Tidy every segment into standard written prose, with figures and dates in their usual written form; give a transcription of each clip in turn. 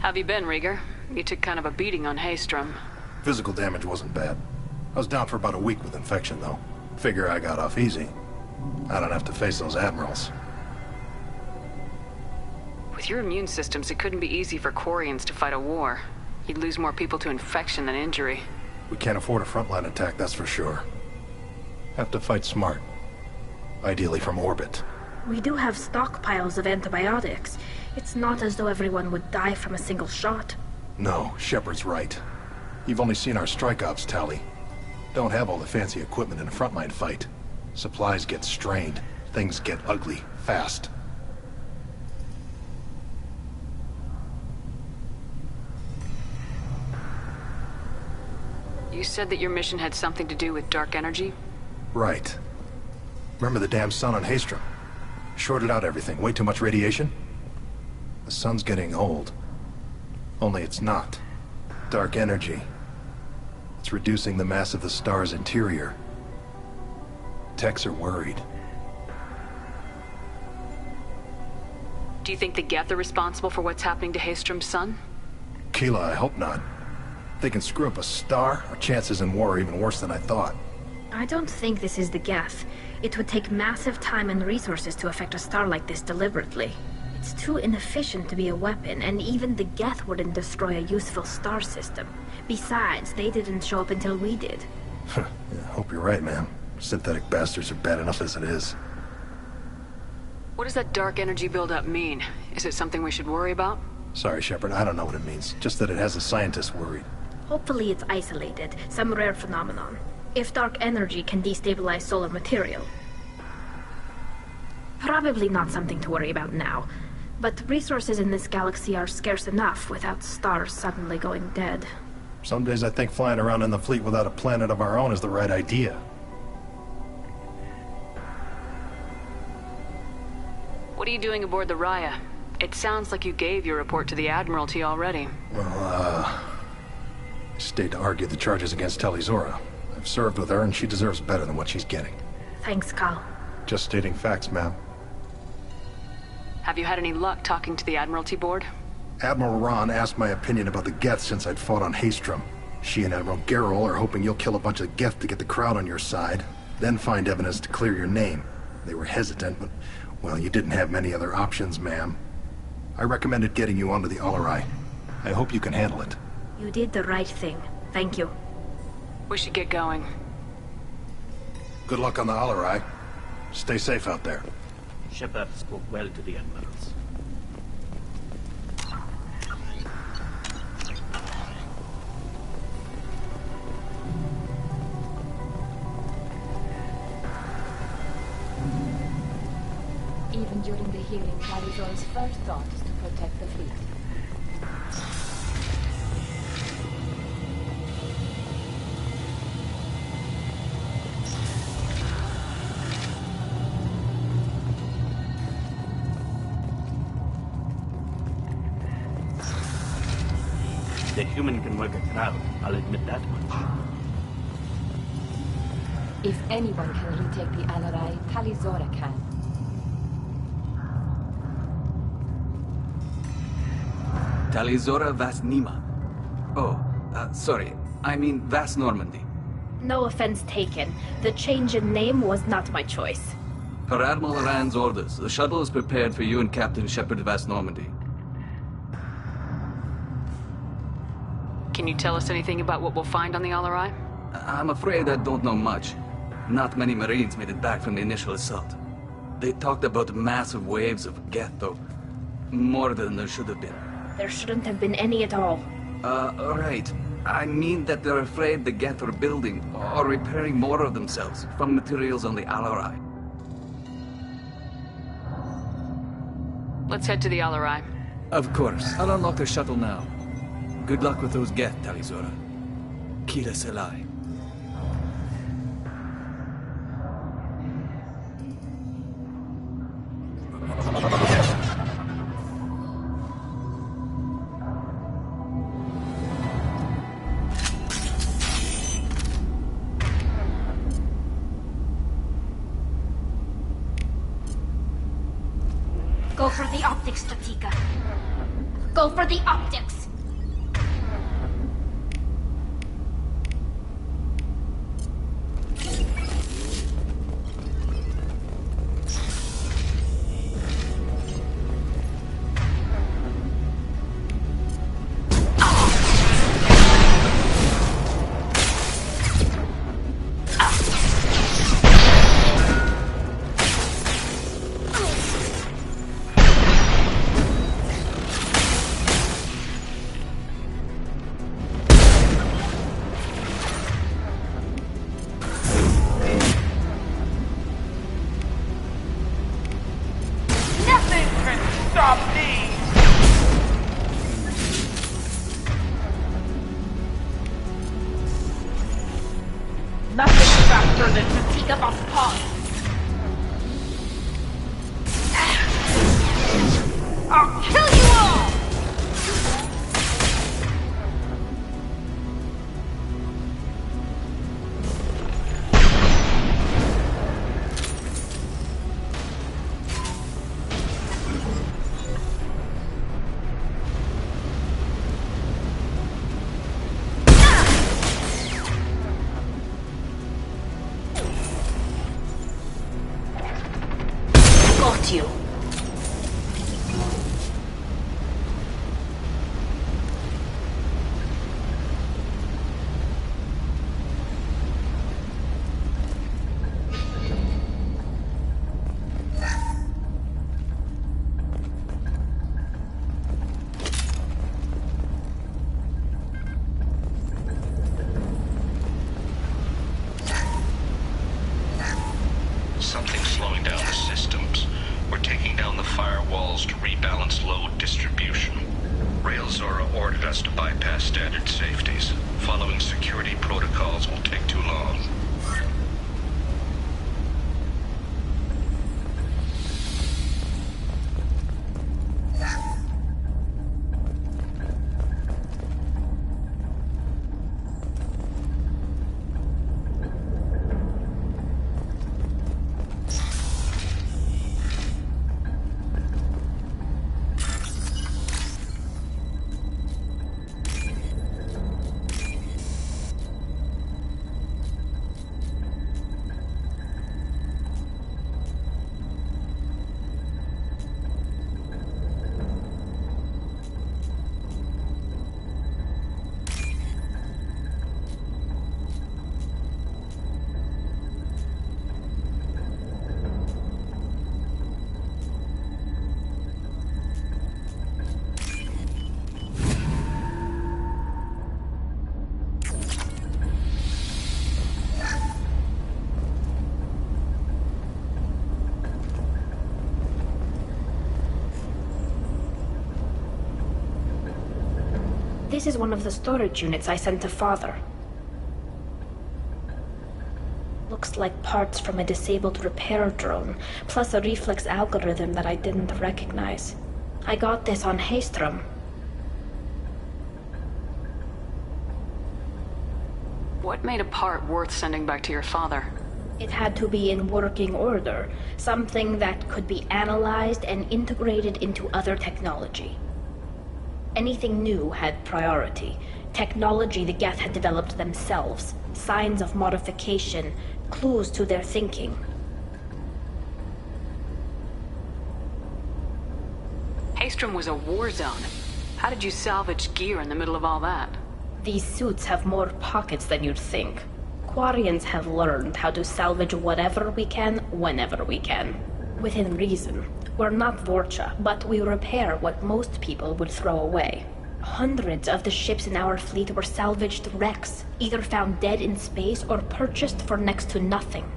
Have you been, Rieger? You took kind of a beating on Haystrom. Physical damage wasn't bad. I was down for about a week with infection, though. Figure I got off easy. I don't have to face those admirals. With your immune systems, it couldn't be easy for Quarians to fight a war. You'd lose more people to infection than injury. We can't afford a frontline attack, that's for sure. Have to fight smart. Ideally from orbit. We do have stockpiles of antibiotics. It's not as though everyone would die from a single shot. No, Shepard's right. You've only seen our strike ops tally. Don't have all the fancy equipment in a frontline fight. Supplies get strained. Things get ugly, fast. You said that your mission had something to do with dark energy? Right. Remember the damn sun on Haystrom? Shorted out everything. Way too much radiation? The sun's getting old. Only it's not. Dark energy. It's reducing the mass of the star's interior. Techs are worried. Do you think the Geth are responsible for what's happening to Haystrom's sun? Keela, I hope not. If they can screw up a star, our chances in war are even worse than I thought. I don't think this is the Geth. It would take massive time and resources to affect a star like this deliberately. It's too inefficient to be a weapon, and even the Geth wouldn't destroy a useful star system. Besides, they didn't show up until we did. Yeah, hope you're right, man. Synthetic bastards are bad enough as it is. What does that dark energy buildup mean? Is it something we should worry about? Sorry, Shepard, I don't know what it means. Just that it has the scientists worried. Hopefully it's isolated, some rare phenomenon. If dark energy can destabilize solar material. Probably not something to worry about now. But resources in this galaxy are scarce enough without stars suddenly going dead. Some days I think flying around in the fleet without a planet of our own is the right idea. What are you doing aboard the Raya? It sounds like you gave your report to the Admiralty already. Well, I stayed to argue the charges against Talizora. I've served with her and she deserves better than what she's getting. Thanks, Cal. Just stating facts, ma'am. Have you had any luck talking to the Admiralty board? Admiral Ron asked my opinion about the Geth since I'd fought on Haystrom. She and Admiral Garrel are hoping you'll kill a bunch of Geth to get the crowd on your side, then find evidence to clear your name. They were hesitant, but, well, you didn't have many other options, ma'am. I recommended getting you onto the Alarai. I hope you can handle it. You did the right thing. Thank you. We should get going. Good luck on the Alarai. Stay safe out there. Shepard spoke well to the admirals. Even during the hearing, Talizora's first thought is to protect the fleet. The human can work a crowd, I'll admit that much. If anyone can retake the Alarai, Talizora can. Talizora Vas Nima. Oh, sorry. I mean Vas Normandy. No offense taken. The change in name was not my choice. Per Admiral Rand's orders, the shuttle is prepared for you and Captain Shepard Vas Normandy. Can you tell us anything about what we'll find on the Alarai? I'm afraid I don't know much. Not many Marines made it back from the initial assault. They talked about massive waves of Geth, though. More than there should have been. There shouldn't have been any at all. Right. I mean that they're afraid the Geth are building or repairing more of themselves from materials on the Alarai. Let's head to the Alarai. Of course. I'll unlock the shuttle now. Good luck with those Geth, Talizora. Kira Selai. Go for the optics, Stratika. Go for the optics! Nothing faster than fatigue of us pawns. I'll kill you all! Got you. Something's slowing down the systems. We're taking down the firewalls to rebalance load distribution. Railzora ordered us to bypass standard safeties. Following security protocols will take too long. This is one of the storage units I sent to Father. Looks like parts from a disabled repair drone, plus a reflex algorithm that I didn't recognize. I got this on Haystrom. What made a part worth sending back to your father? It had to be in working order, something that could be analyzed and integrated into other technology. Anything new had priority. Technology the Geth had developed themselves, signs of modification, clues to their thinking. Haystrom was a war zone. How did you salvage gear in the middle of all that? These suits have more pockets than you'd think. Quarians have learned how to salvage whatever we can, whenever we can. Within reason. We're not Vorcha, but we repair what most people would throw away. Hundreds of the ships in our fleet were salvaged wrecks, either found dead in space or purchased for next to nothing.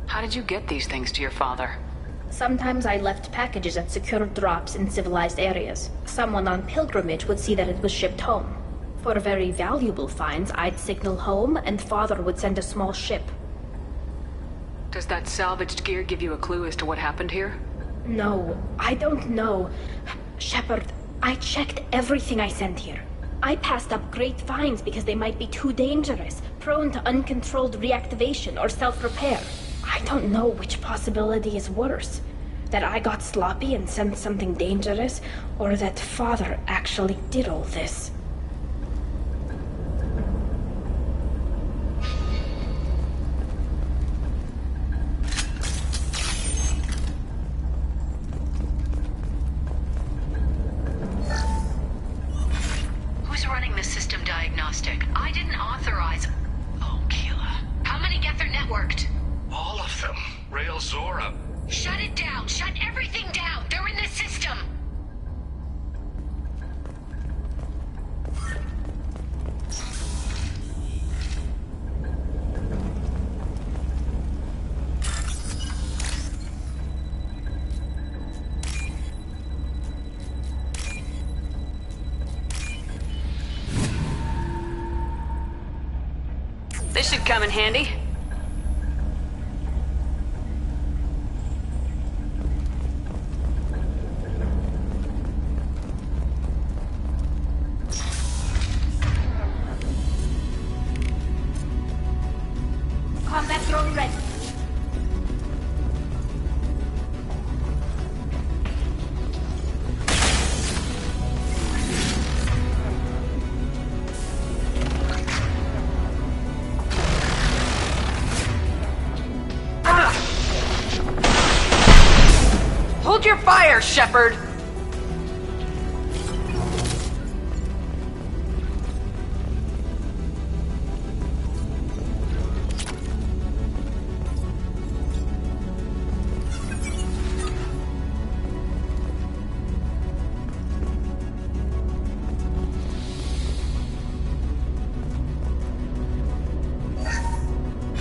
How did you get these things to your father? Sometimes I left packages at secure drops in civilized areas. Someone on pilgrimage would see that it was shipped home. For very valuable finds, I'd signal home, and Father would send a small ship. Does that salvaged gear give you a clue as to what happened here? No, I don't know. Shepard, I checked everything I sent here. I passed up great finds because they might be too dangerous, prone to uncontrolled reactivation or self-repair. I don't know which possibility is worse. That I got sloppy and sent something dangerous, or that Father actually did all this. Who's running the system diagnostic? I didn't authorize... Oh, Keela. How many Geth are networked? All of them. Rail Zora. Shut it down! Shut everything down! They're in the system! This should come in handy. Combat drone ready. Hold your fire, Shepard!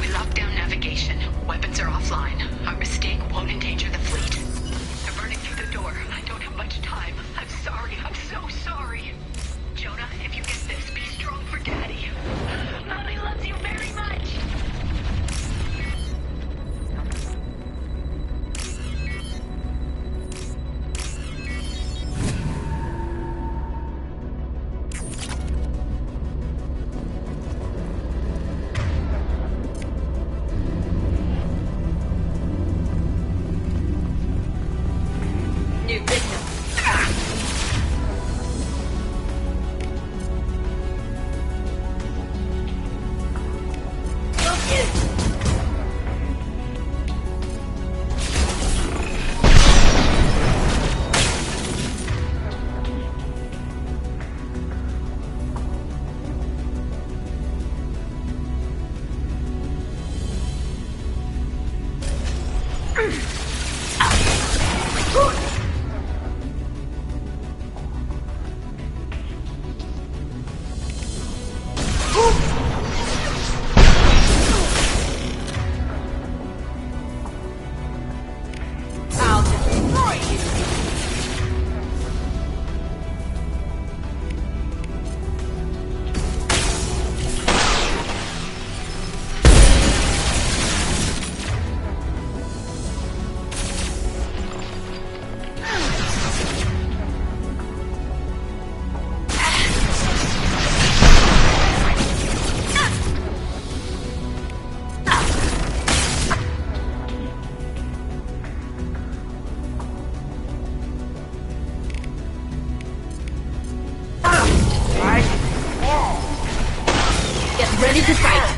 We locked down navigation. Weapons are offline. Our mistake won't endanger the fleet. They're burning through the door. I don't have much time. I'm sorry. I'm so sorry. Jonah, if you get this, be strong for Daddy. Mommy loves you very much. New victim. I'll destroy you! Get ready to fight!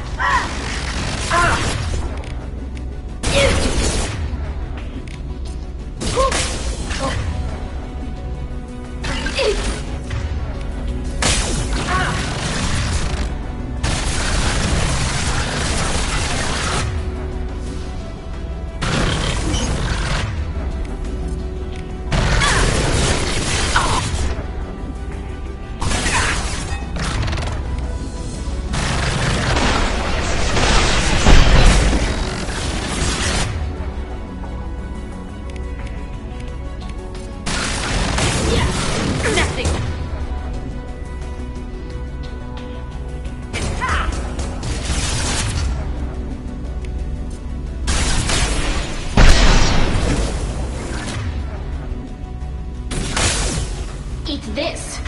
Eat this!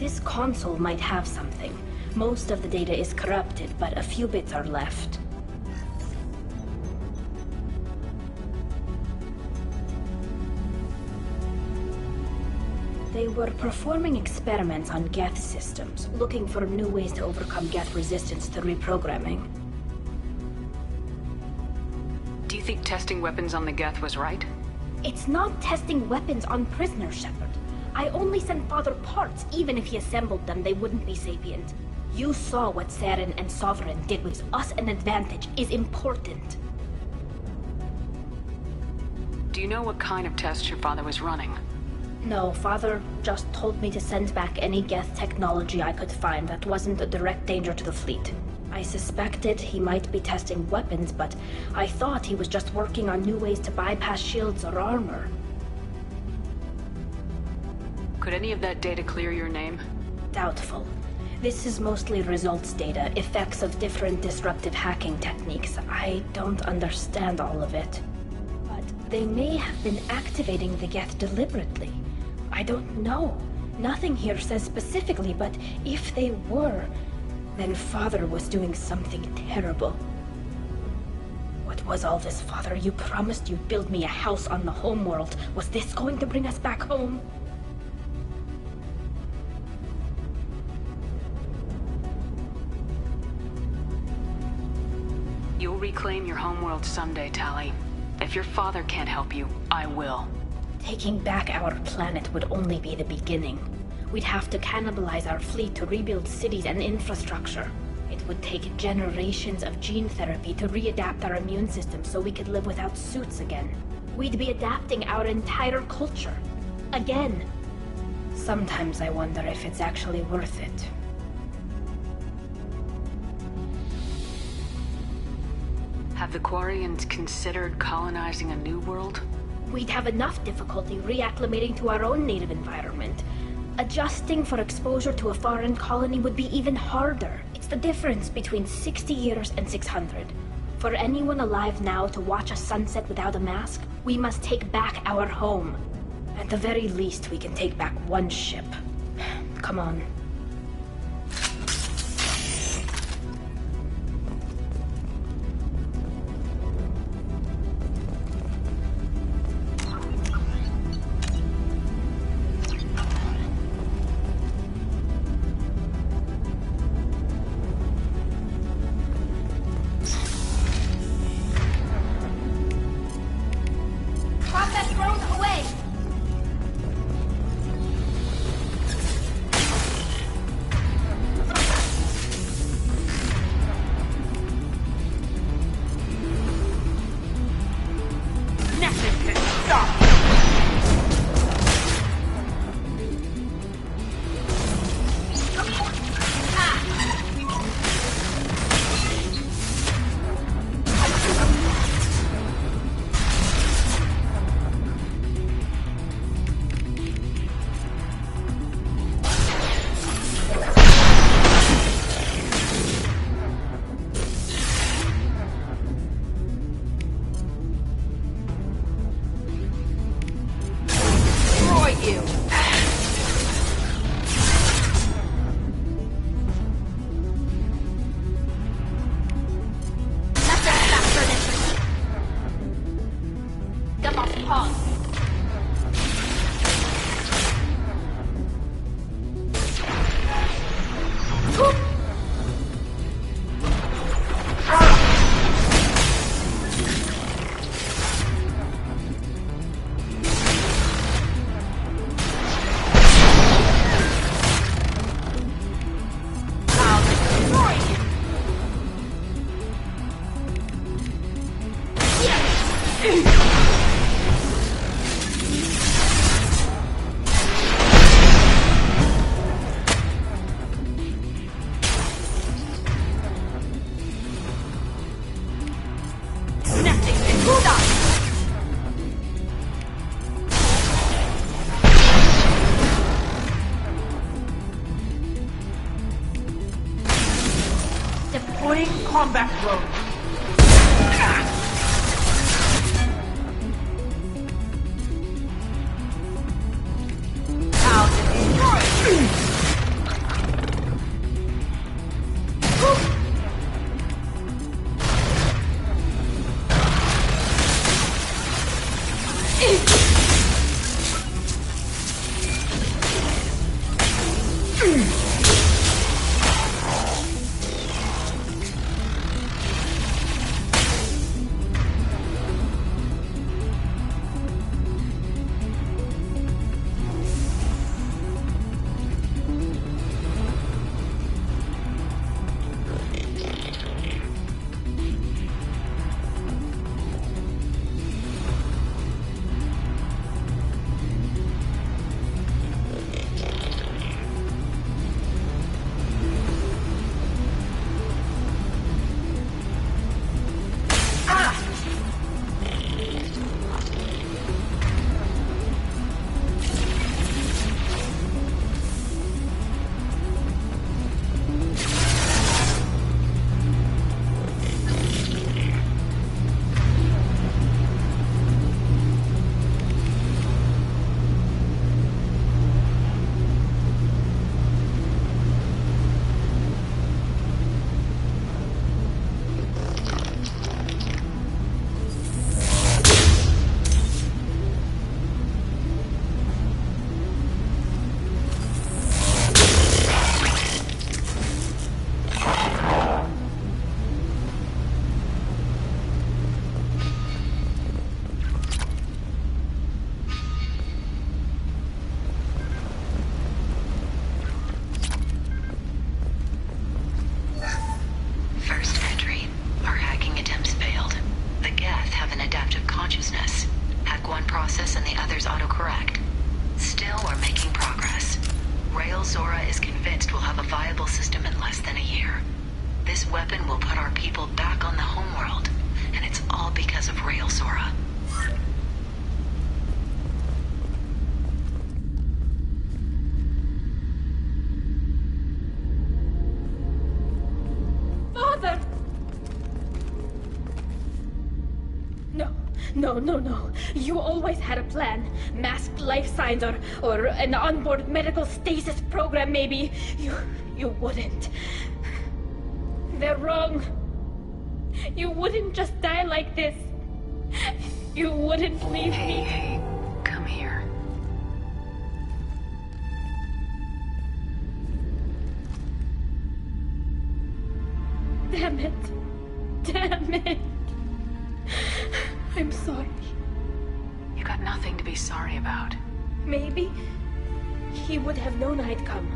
This console might have something. Most of the data is corrupted, but a few bits are left. They were performing experiments on Geth systems, looking for new ways to overcome Geth resistance to reprogramming. Do you think testing weapons on the Geth was right? It's not testing weapons on prisoners, Shepard. I only sent Father parts. Even if he assembled them, they wouldn't be sapient. You saw what Saren and Sovereign did with us. An advantage is important. Do you know what kind of tests your father was running? No, Father just told me to send back any Geth technology I could find that wasn't a direct danger to the fleet. I suspected he might be testing weapons, but I thought he was just working on new ways to bypass shields or armor. Could any of that data clear your name? Doubtful. This is mostly results data, effects of different disruptive hacking techniques. I don't understand all of it. But they may have been activating the Geth deliberately. I don't know. Nothing here says specifically, but if they were, then Father was doing something terrible. What was all this, Father? You promised you'd build me a house on the homeworld. Was this going to bring us back home? You'll reclaim your homeworld someday, Tali. If your father can't help you, I will. Taking back our planet would only be the beginning. We'd have to cannibalize our fleet to rebuild cities and infrastructure. It would take generations of gene therapy to readapt our immune system so we could live without suits again. We'd be adapting our entire culture. Again. Sometimes I wonder if it's actually worth it. Have the Quarians considered colonizing a new world? We'd have enough difficulty reacclimating to our own native environment. Adjusting for exposure to a foreign colony would be even harder. It's the difference between 60 years and 600. For anyone alive now to watch a sunset without a mask, we must take back our home. At the very least, we can take back one ship. Come on. Combat road. I'll destroy you. No. You always had a plan. Masked life signs or an onboard medical stasis program, maybe. You wouldn't. They're wrong. You wouldn't just die like this. You wouldn't leave me. Hey, come here. Damn it. I'm sorry. You got nothing to be sorry about. Maybe he would have known I'd come.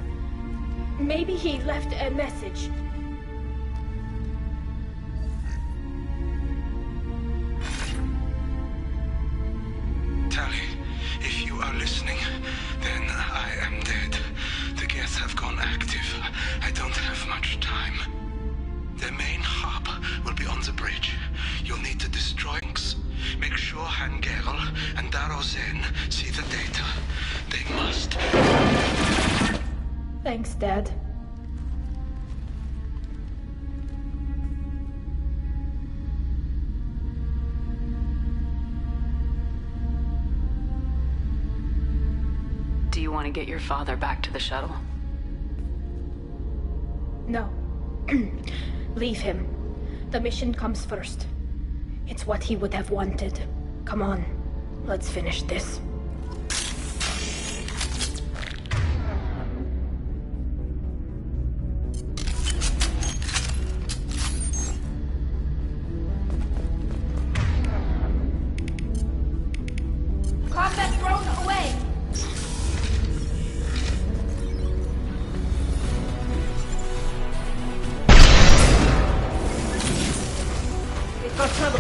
Maybe he left a message. Tally, if you are listening, then I am dead. The Geth have gone active. I don't have much time. Their main hub will be on the bridge. You'll need to destroy things. Make sure Hangerl and Darozen see the data. They must. Thanks, Dad. Do you want to get your father back to the shuttle? No. Leave him. The mission comes first. It's what he would have wanted. Come on, let's finish this. Combat drone away! We've got trouble.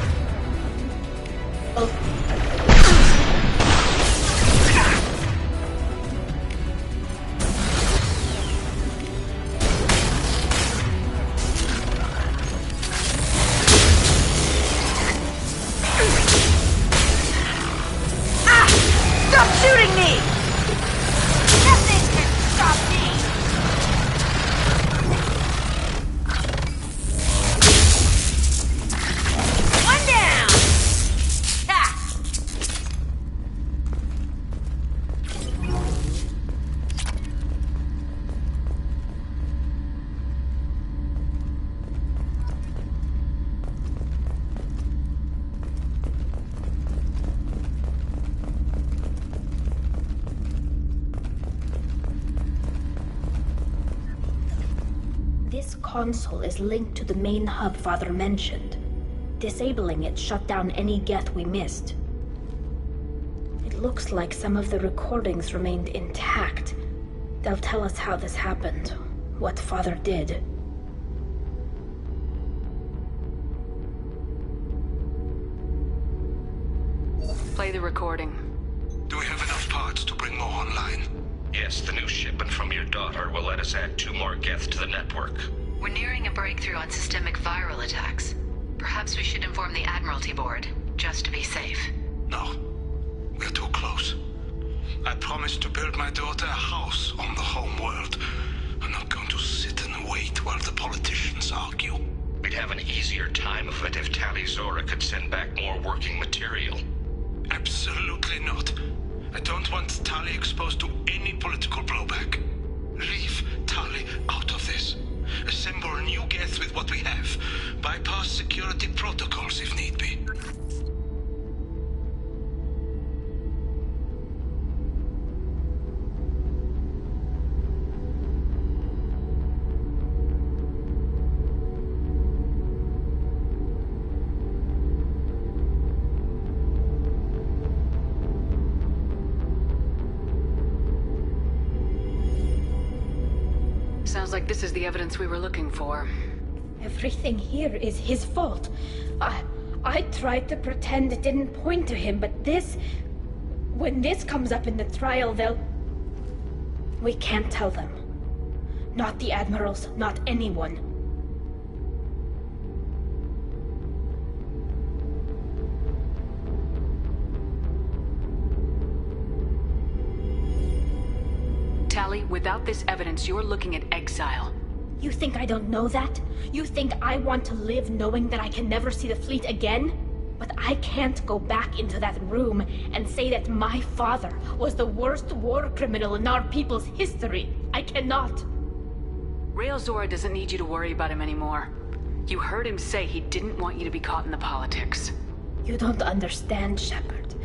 This console is linked to the main hub Father mentioned. Disabling it shut down any Geth we missed. It looks like some of the recordings remained intact. They'll tell us how this happened, what Father did. Play the recording. Do we have enough parts to bring more online? Yes, the new shipment from your daughter will let us add 2 more Geth to the network. We're nearing a breakthrough on systemic viral attacks. Perhaps we should inform the Admiralty Board, just to be safe. No. We're too close. I promised to build my daughter a house on the home world. I'm not going to sit and wait while the politicians argue. We'd have an easier time of it if Tali Zora could send back more working material. Absolutely not. I don't want Tali exposed to any political blowback. Leave Tali out of this. Assemble new Geth with what we have. Bypass security protocols if need be. Sounds like this is the evidence we were looking for. Everything here is his fault. I tried to pretend it didn't point to him, but this... When this comes up in the trial, they'll... We can't tell them. Not the admirals, not anyone. Tali, without this evidence, you're looking at exile. You think I don't know that? You think I want to live knowing that I can never see the fleet again? But I can't go back into that room and say that my father was the worst war criminal in our people's history. I cannot. Rael Zora doesn't need you to worry about him anymore. You heard him say he didn't want you to be caught in the politics. You don't understand, Shepard.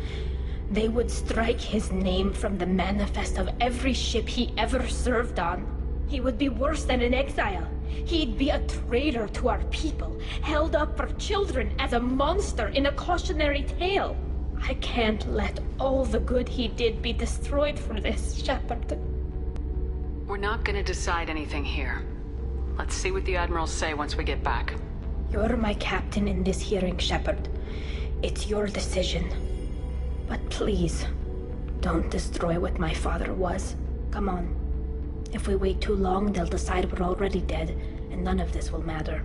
They would strike his name from the manifest of every ship he ever served on. He would be worse than an exile. He'd be a traitor to our people, held up for children as a monster in a cautionary tale. I can't let all the good he did be destroyed for this, Shepard. We're not gonna decide anything here. Let's see what the Admirals say once we get back. You're my captain in this hearing, Shepard. It's your decision. But please, don't destroy what my father was. Come on. If we wait too long, they'll decide we're already dead, and none of this will matter.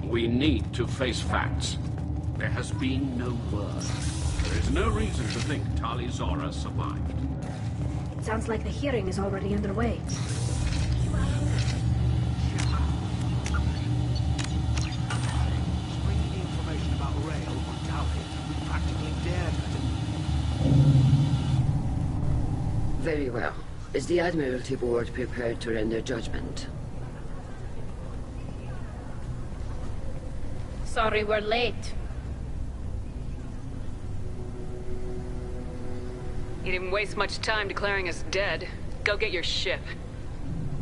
We need to face facts. There has been no word. There is no reason to think Tali Zora survived. It sounds like the hearing is already underway. Very well. Is the Admiralty Board prepared to render judgment? Sorry we're late. You didn't waste much time declaring us dead. Go get your ship.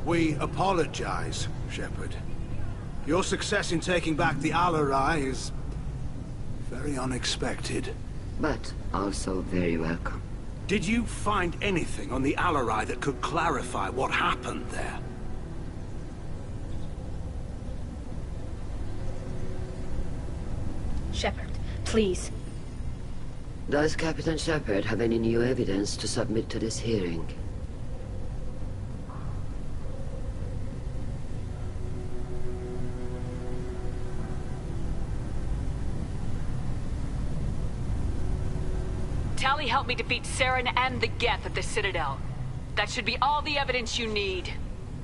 We apologize, Shepard. Your success in taking back the Alarai is very unexpected. But also very welcome. Did you find anything on the Alarai that could clarify what happened there? Shepard, please. Does Captain Shepard have any new evidence to submit to this hearing? Tali helped me defeat Saren and the Geth at the Citadel. That should be all the evidence you need.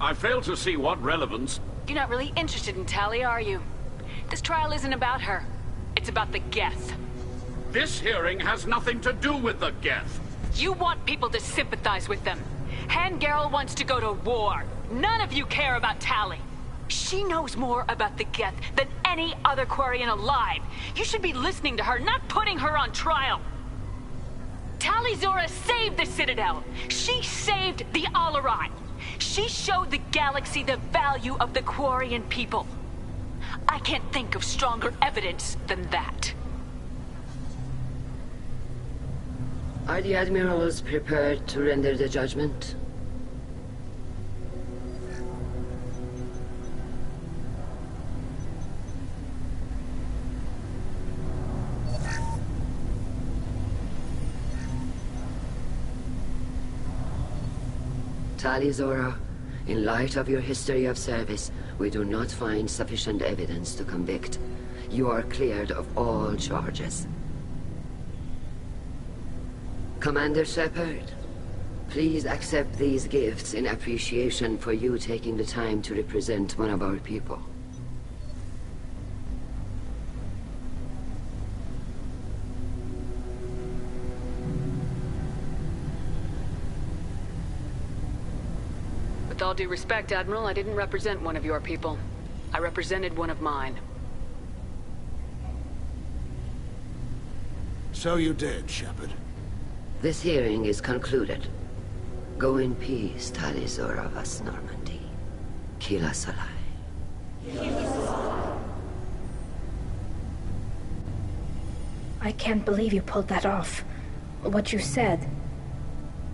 I fail to see what relevance... You're not really interested in Tali, are you? This trial isn't about her. It's about the Geth. This hearing has nothing to do with the Geth. You want people to sympathize with them. Han Garel wants to go to war. None of you care about Tali. She knows more about the Geth than any other Quarian alive. You should be listening to her, not putting her on trial. Tali Zora saved the Citadel. She saved the Alarai. She showed the galaxy the value of the Quarian people. I can't think of stronger evidence than that. Are the admirals prepared to render the judgment? Tali Zora, in light of your history of service, we do not find sufficient evidence to convict. You are cleared of all charges. Commander Shepard, please accept these gifts in appreciation for you taking the time to represent one of our people. With all due respect, Admiral, I didn't represent one of your people. I represented one of mine. So you did, Shepard. This hearing is concluded. Go in peace, Tali Zora Vas Normandy. Kila Salai. I can't believe you pulled that off. What you said.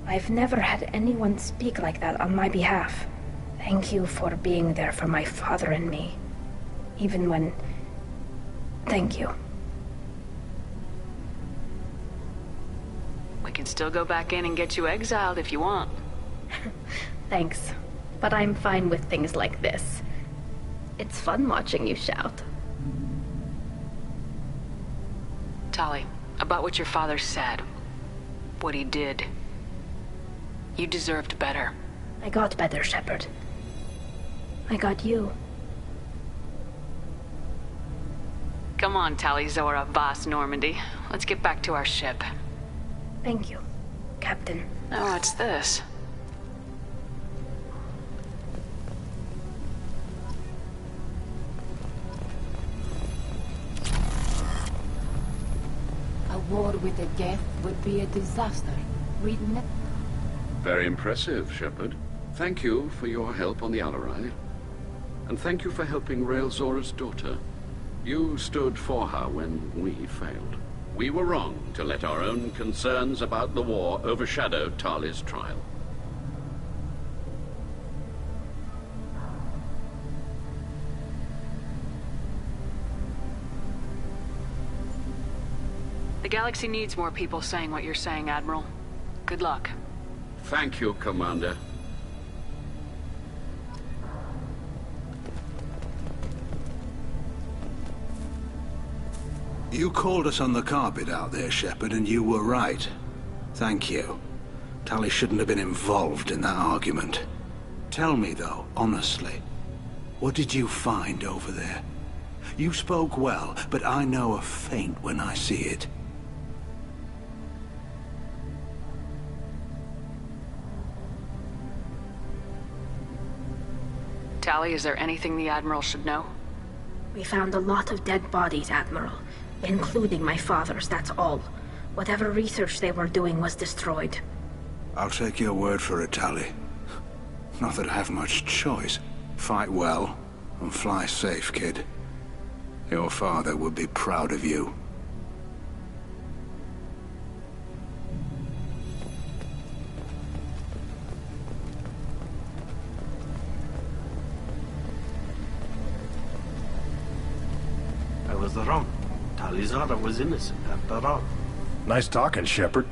I've never had anyone speak like that on my behalf. Thank you for being there for my father and me. Even when... Thank you. We can still go back in and get you exiled if you want. Thanks. But I'm fine with things like this. It's fun watching you shout. Tali, about what your father said. What he did. You deserved better. I got better, Shepard. I got you. Come on, Tali Zora Vas Normandy. Let's get back to our ship. Thank you, Captain. Oh, what's this? A war with the Geth would be a disaster. We'd never... Very impressive, Shepard. Thank you for your help on the Alarai. And thank you for helping Rael Zora's daughter. You stood for her when we failed. We were wrong to let our own concerns about the war overshadow Tali's trial. The galaxy needs more people saying what you're saying, Admiral. Good luck. Thank you, Commander. You called us on the carpet out there, Shepard, and you were right. Thank you. Tali shouldn't have been involved in that argument. Tell me, though, honestly, what did you find over there? You spoke well, but I know a feint when I see it. Tali, is there anything the Admiral should know? We found a lot of dead bodies, Admiral. Including my father's, that's all. Whatever research they were doing was destroyed. I'll take your word for it, Tali. Not that I have much choice. Fight well, and fly safe, kid. Your father would be proud of you. I was wrong. Tali Zora was innocent after all. Nice talking, Shepard.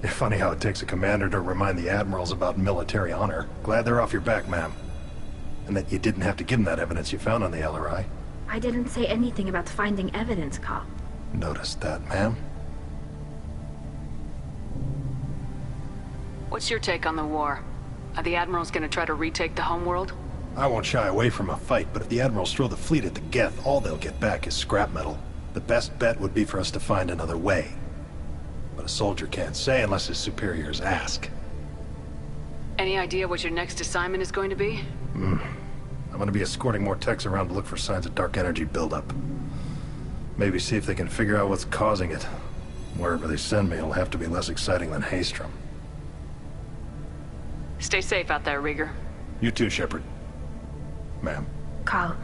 Funny how it takes a commander to remind the admirals about military honor. Glad they're off your back, ma'am. And that you didn't have to give them that evidence you found on the LRI. I didn't say anything about finding evidence, Cop. Noticed that, ma'am. What's your take on the war? Are the Admirals gonna try to retake the homeworld? I won't shy away from a fight, but if the admirals throw the fleet at the Geth, all they'll get back is scrap metal. The best bet would be for us to find another way. But a soldier can't say unless his superiors ask. Any idea what your next assignment is going to be? I'm gonna be escorting more techs around to look for signs of dark energy buildup. Maybe see if they can figure out what's causing it. Wherever they send me, it'll have to be less exciting than Haystrom. Stay safe out there, Rieger. You too, Shepard. Ma'am. Carl,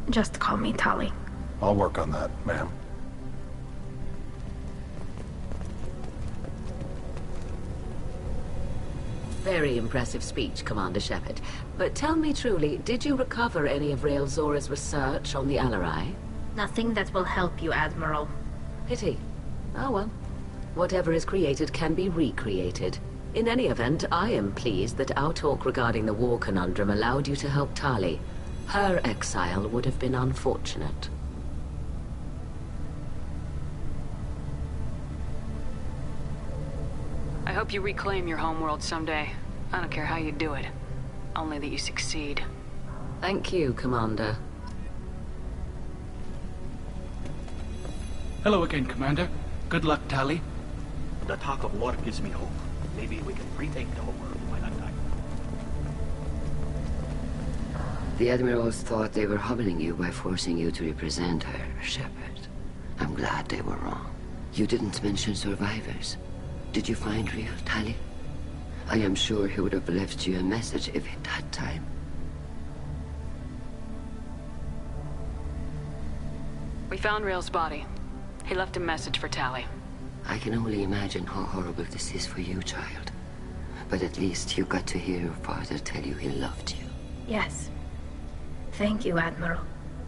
just call me Tali. I'll work on that, ma'am. Very impressive speech, Commander Shepard. But tell me truly, did you recover any of Rael Zora's research on the Alarai? Nothing that will help you, Admiral. Pity. Oh well. Whatever is created can be recreated. In any event, I am pleased that our talk regarding the war conundrum allowed you to help Tali. Her exile would have been unfortunate. I hope you reclaim your homeworld someday. I don't care how you do it. Only that you succeed. Thank you, Commander. Hello again, Commander. Good luck, Tali. The talk of war gives me hope. Maybe we can retake the homeworld by that time. The Admirals thought they were humbling you by forcing you to represent her, Shepard. I'm glad they were wrong. You didn't mention survivors. Did you find real Tali? I am sure he would have left you a message if he'd had time. We found Rael's body. He left a message for Tali. I can only imagine how horrible this is for you, child. But at least you got to hear your father tell you he loved you. Yes. Thank you, Admiral.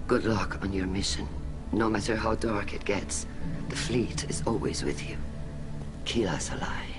Good luck on your mission. No matter how dark it gets, the fleet is always with you. Keep us alive.